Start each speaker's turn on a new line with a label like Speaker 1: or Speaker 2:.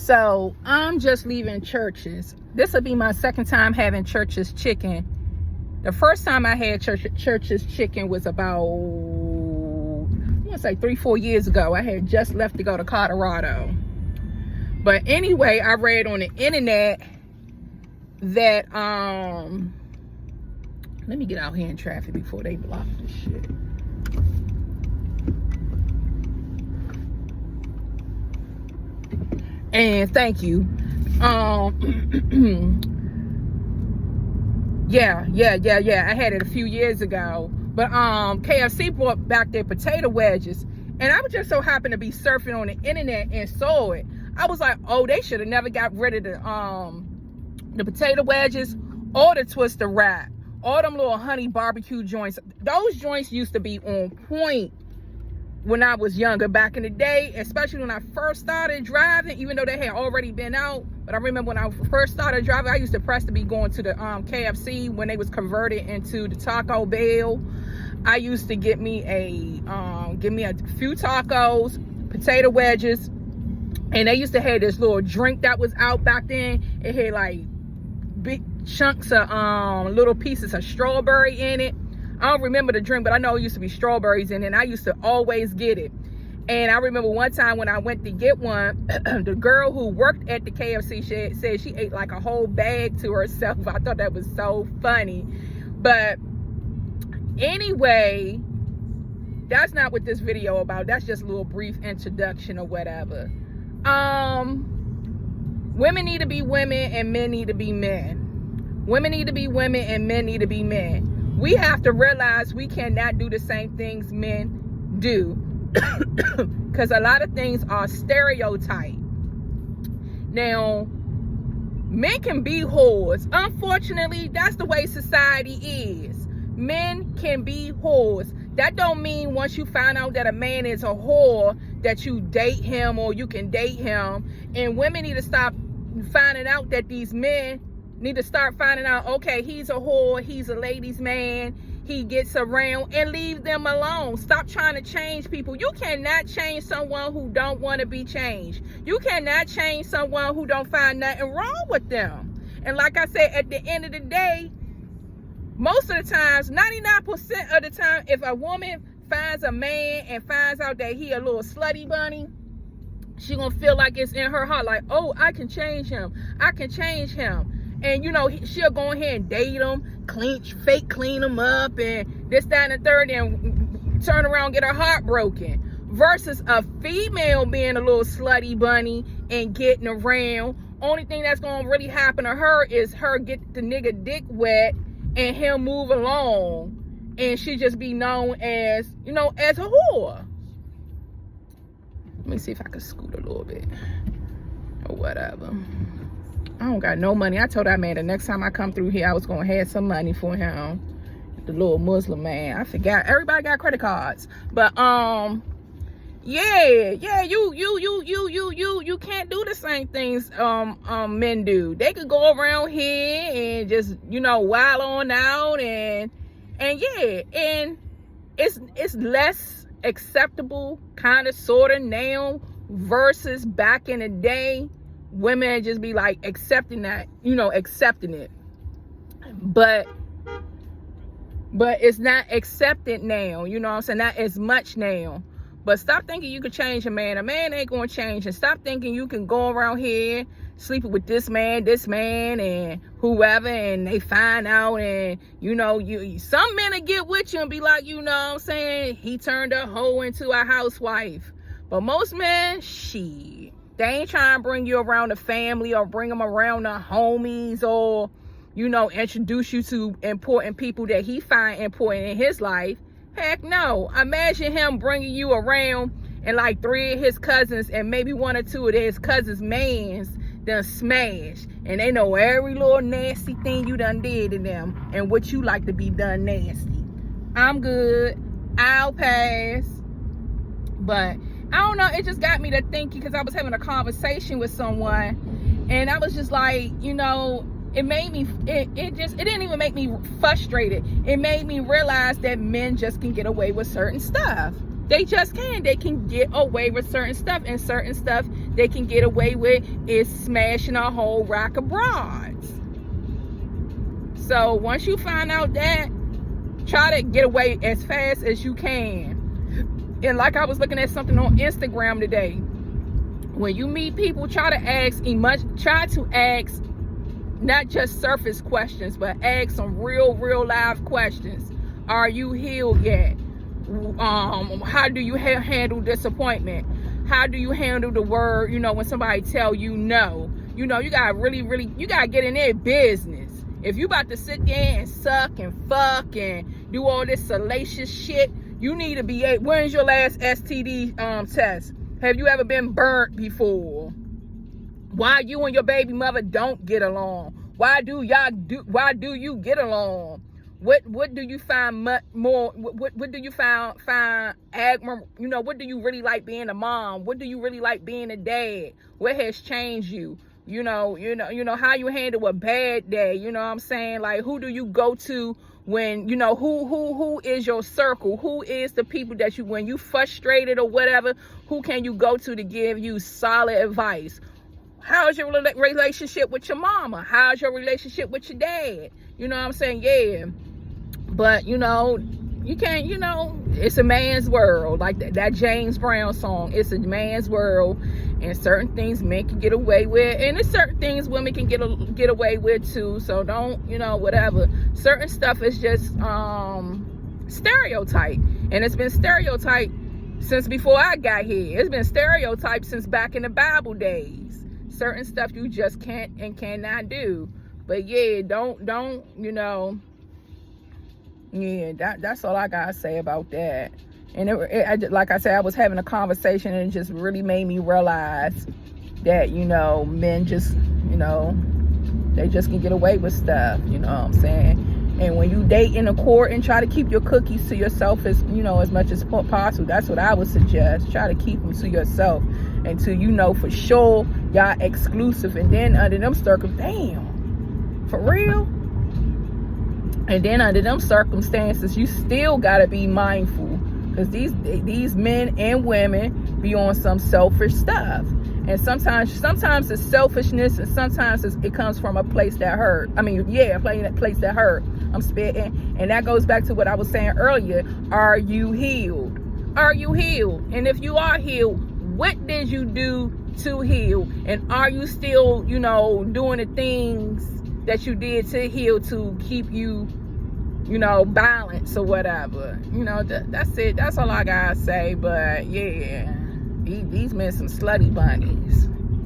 Speaker 1: So I'm just leaving Church's. This will be my second time having Church's chicken. The first time I had Church's chicken was about, I want to say 3-4 years ago. I had just left to go to Colorado. But anyway, I read on the internet that, let me get out here in traffic before they block this shit. And thank you. Yeah. I had it a few years ago. But KFC brought back their potato wedges. And I was just so happened to be surfing on the internet and saw it. I was like, oh, they should have never got rid of the potato wedges or the twister wrap. All them little honey barbecue joints. Those joints used to be on point when I was younger, back in the day, especially when I first started driving, even though they had already been out. But I remember when I first started driving, I used to press to be going to the KFC when they was converted into the Taco Bell. I used to get me a few tacos, potato wedges, and they used to have this little drink that was out back then. It had like big chunks of little pieces of strawberry in it. I don't remember the drink, but I know it used to be strawberries in it, and I used to always get it. And I remember one time when I went to get one, the girl who worked at the KFC said she ate like a whole bag to herself. I thought that was so funny. But anyway, that's not what this video about. That's just a little brief introduction or whatever. Women need to be women and men need to be men. Women need to be women and men need to be men. We have to realize we cannot do the same things men do. Because a lot of things are stereotyped. Now, men can be whores. Unfortunately, that's the way society is. Men can be whores. That don't mean once you find out that a man is a whore that you date him or you can date him. And women need to stop finding out that these men need to start finding out, okay, he's a whore, he's a ladies' man, he gets around, and leave them alone. Stop trying to change people. You cannot change someone who don't want to be changed. You cannot change someone who don't find nothing wrong with them. And like I said, at the end of the day, most of the times, 99% of the time, if a woman finds a man and finds out that he a little slutty bunny, she gonna feel like it's in her heart, like, oh, I can change him. I can change him. And, you know, she'll go ahead and date him, fake clean him up, and this, that, and the third, and turn around and get her heart broken. Versus a female being a little slutty bunny and getting around. Only thing that's going to really happen to her is her get the nigga dick wet and him move along. And she just be known as, you know, as a whore. Let me see if I can scoot a little bit. Or whatever. I don't got no money. I told that man the next time I come through here, I was going to have some money for him. The little Muslim man. I forgot. Everybody got credit cards. But, yeah, you can't do the same things, men do. They could go around here and just, you know, wild on out and yeah, and it's less acceptable, kind of, sort of now versus back in the day. Women just be like accepting that, you know, accepting it. But it's not accepted now, you know what I'm saying? Not as much now. But stop thinking you can change a man. A man ain't gonna change. And stop thinking you can go around here sleeping with this man, and whoever, and they find out, and you know, some men will get with you and be like, you know what I'm saying, he turned a hoe into a housewife. But most men, shit, they ain't trying to bring you around the family or bring them around the homies or, you know, introduce you to important people that he find important in his life. Heck no. Imagine him bringing you around and like 3 of his cousins and maybe 1 or 2 of his cousins' mans done smashed. And they know every little nasty thing you done did to them and what you like to be done nasty. I'm good. I'll pass. But I don't know, it just got me to thinking because I was having a conversation with someone and I was just like, you know, it made me, it didn't even make me frustrated. It made me realize that men just can get away with certain stuff. They just can. They can get away with certain stuff, and certain stuff they can get away with is smashing a whole rack of broads. So once you find out that, try to get away as fast as you can. And like I was looking at something on Instagram today, when you meet people, try to ask not just surface questions, but ask some real live questions. Are you healed yet? How do you handle disappointment? How do you handle the word, when somebody tell you no? You gotta you gotta get in their business. If you about to sit there and suck and fuck and do all this salacious shit, you need to be, when's your last STD test? Have you ever been burnt before? Why you and your baby mother don't get along? Why do you get along? What do you find more? What do you find admirable? What do you really like being a mom? What do you really like being a dad? What has changed you? How you handle a bad day. You know what I'm saying? Like, who do you go to when, who is your circle? Who is the people that when you frustrated or whatever, who can you go to give you solid advice? How's your relationship with your mama? How's your relationship with your dad? You know what I'm saying? Yeah. But, you can't, it's a man's world. Like that James Brown song, it's a man's world. And certain things men can get away with. And there's certain things women can get away with too. So don't, whatever. Certain stuff is just stereotype. And it's been stereotyped since before I got here. It's been stereotyped since back in the Bible days. Certain stuff you just can't and cannot do. But yeah, don't, yeah, that's all I gotta say about that. And like I said, I was having a conversation and it just really made me realize that, men just, they just can get away with stuff, you know what I'm saying? And when you date in a court and try to keep your cookies to yourself as much as possible, that's what I would suggest. Try to keep them to yourself until for sure y'all exclusive. And then under them circumstances, damn, for real? And then under them circumstances, you still gotta be mindful. Because these men and women be on some selfish stuff. And sometimes it's selfishness, and sometimes it comes from a place that hurt. I mean, yeah, a place that hurt. I'm spitting. And that goes back to what I was saying earlier. Are you healed? Are you healed? And if you are healed, what did you do to heal? And are you still, doing the things that you did to heal to keep you, balance or whatever? That's it. That's all I gotta say. But yeah, these men some slutty bunnies.